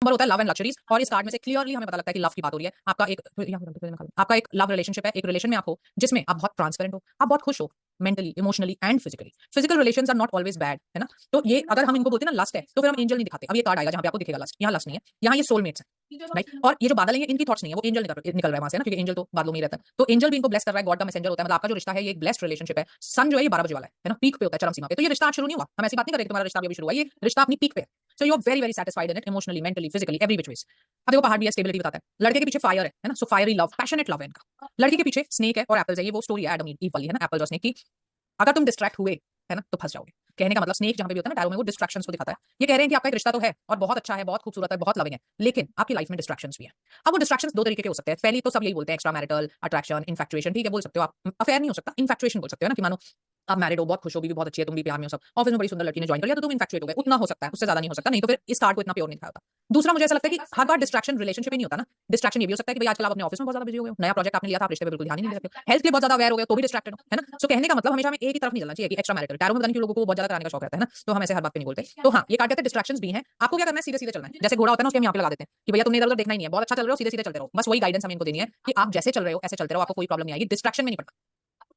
Number होता है love and luxuries, और इस कार्ड में से क्लियरली हमें पता लगता है कि लव की बात हो रही है। आपका एक लव रिलेशनशिप है, एक रिलेशन में आप हो जिसमें आप बहुत ट्रांसपेरेंट हो, आप बहुत खुश हो mentally, emotionally and physically. Physical relations are not always bad, है ना। तो ये अगर हम इनको बोलते हैं ना लस्ट है, तो फिर हम एंजल नहीं दिखाते। अब ये कार्ड आएगा जहां पे आपको दिखेगा लस्ट, यहाँ लस्ट नहीं है, यहाँ ये सोलमेट्स है, राइट। और ये जो बादल है ये इनकी थॉट्स नहीं है, वो एंजल निकल रहा है वहां से ना, क्योंकि एंजल तो बादलों में ही रहता है। तो एंजल भी इनको ब्लेस कर रहा है, गॉड का मैसेंजर होता है। मतलब आपका जो रिश्ता है ये एक ब्लेस्ड रिलेशनशिप है। सन जो है ये 12 बजे वाला है ना, पीक पे होता है, चरम सीमा पे। तो ये रिश्ता आज शुरू नहीं हुआ, हम ऐसी बात नहीं कर रहे कि तुम्हारा रिश्ता अभी शुरू हुआ, ये रिश्ता अपनी पीक पे है। So you are very very satisfied in it, emotionally, mentally, physically, every which ways. अब देखो पहाड़ भी है, स्टेबिलिटी बताता है। लड़के के पीछे फायर है ना, सो फायरी लव, पैशनेट लव है इनका। लड़की के पीछे स्नेक है और एप्पल्स है, ये वो स्टोरी है एडम ईव वाली, है ना, एप्पल और स्नेक की। अगर तुम डिस्ट्रैक्ट हुए, है ना, तो फंस जाओगे। कहने का मतलब स्नेक जहां पे भी होता है ना टैरो में, वो डिस्ट्रैक्शंस को दिखाता है। ये कह रहे हैं कि आपका एक रिश्ता तो है और बहुत अच्छा है, बहुत खूबसूरत है, बहुत लविंग है, लेकिन आपकी लाइफ में डिस्ट्रैक्शंस भी है। अब वो डिस्ट्रैक्शंस दो तरीके के हो सकते हैं। पहली तो सब यही बोलते हैं, एक्स्ट्रा मैरिटल अट्रैक्शन, इन्फैक्चुएशन, ठीक है, बोल सकते हो आप। अफेयर नहीं हो सकता, इन्फैक्चुएशन बोल सकते हो ना, कि मानो आप मैरिड हो, बहुत खुश हो, बीवी बहुत अच्छी है, तुम भी प्यार में हो, सब ऑफिस में बड़ी सुंदर लड़की ने ज्वाइन कर लिया तो तुम इन्फैक्चुएट हो गए, उतना हो सकता है, उससे ज्यादा नहीं हो सकता। नहीं तो फिर इस कार्ड को इतना प्योर नहीं दिखाया होता। दूसरा मुझे ऐसा लगता है कि हर बार डिस्ट्रैक्शन रिलेशनशिप ही नहीं होता ना। डिस्ट्रैक्शन ये भी हो सकता है कि भाई आजकल आप अपने ऑफिस में बहुत ज्यादा बिजी हो गए हो, नया प्रोजेक्ट आपने लिया था, आप रिश्ते पे बिल्कुल ध्यान ही नहीं दे सकते, हेल्थ के लिए बहुत ज्यादा अवेयर हो गए तो भी डिस्ट्रैक्टेड हो, है ना। सो कहने का मतलब हमेशा हमें एक ही तरफ नहीं चलना चाहिए कि एक्स्ट्रा मैरिटल। टैरो में पता नहीं क्यों लोगों को बहुत ज्यादा कराने का शौक रहता है ना, तो हम ऐसे हर बात पे नहीं बोलते। तो हाँ, ये कार्ड कहते हैं डिस्ट्रैक्शंस भी हैं, आपको क्या करना है, सीधे सीधे चलना है। जैसे घोड़ा होता है ना, उसके हम यहाँ पे लगा देते हैं कि भैया तुमने इधर उधर देखना ही नहीं है, बहुत अच्छा चल रहे हो, सीधे सीधे चलते रहो। बस वही गाइडेंस हमें इनको देनी है कि आप जैसे चल रहे हो ऐसे चलते रहो, आपको कोई प्रॉब्लम नहीं आएगी, डिस्ट्रैक्शन में नहीं पड़ना।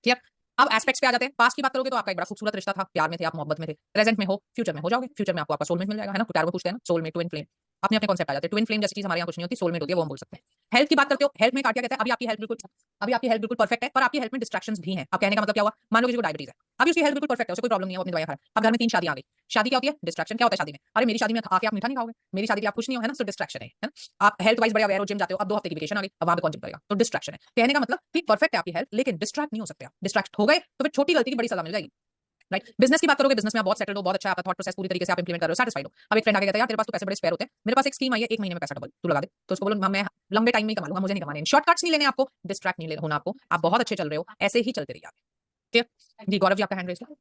ठीक है। अब एस्पेक्ट्स पे आ जाते हैं। पास्ट की बात करोगे तो आपका एक बड़ा खूबसूरत रिश्ता था, प्यार में थे आप, मोहब्बत में थे। प्रेजेंट में हो, फ्यूचर में हो जाओगे, फ्यूचर में आपको आपका सोलमेट मिल जाएगा, है ना। टैरो में पूछते हैं ना सोलमेट, ट्विन फ्लेम, अपने अपने कॉन्सेप्ट आ जाते हैं। ट्विन फ्लेम जैसी चीज हमारे यहाँ कुछ नहीं होती, सोलमेट होती है, वो हम बोल सकते हैं। हेल्थ की बात करते हो, हेल्थ में कार्ड क्या कहता है, अभी आपकी हेल्थ बिल्कुल परफेक्ट है, पर आपकी हेल्थ में डिस्ट्रैक्शंस भी हैं। अब कहने का मतलब क्या हुआ, मान लो किसी को डायबिटीज है, अभी उसकी हेल्थ बिल्कुल परफेक्ट है, उसे कोई प्रॉब्लम नहीं है, वो अपनी दवाइयां खा रहा है। अब घर में 3 शादियां आ गई, शादी क्या होती है, डिस्ट्रैक्शन। क्या होता है शादी में, अरे मेरी शादी में आके आप मीठा नहीं खाओगे, मेरी शादी के लिए आप खुश नहीं हो, है ना, सो डिस्ट्रैक्शन है ना। आप हेल्थ वाइज बड़े अवेयर हो, जिम जाते हो, अब 2 हफ्ते की वेकेशन आ गई, अब वहां पे कौन जिम करेगा, तो डिस्ट्रैक्शन है। कहने का मतलब कि परफेक्ट है आपकी हेल्थ, लेकिन डिस्ट्रैक्ट नहीं हो सकते आप। डिस्ट्रैक्ट हो गए तो फिर छोटी गलती की बड़ी सजा मिल जाएगी, राइट। बिजनेस की बात करोगे, बिजनेस में आप बहुत सेटल्ड हो, बहुत अच्छा है, आपका थॉट प्रोसेस पूरी तरीके से आप इंप्लीमेंट कर रहे हो, सैटिस्फाइड हो। अब एक फ्रेंड आके कहता है यार तेरे पास तो पैसे बड़े स्पेयर होते हैं, मेरे पास एक स्कीम आई है, 1 महीने में पैसा डबल, तू लगा दे। तो उसको बोलो मैं लंबे टाइम में ही कमा लूंगा, मुझे नहीं कमाने, शॉर्टकट्स नहीं लेने आपको, डिस्ट्रैक्ट नहीं होना आपको, आप बहुत अच्छे चल रहे हो, ऐसे ही चलते रहिए आप। ठीक है जी, गौरव जी आपका हैंड रेज है।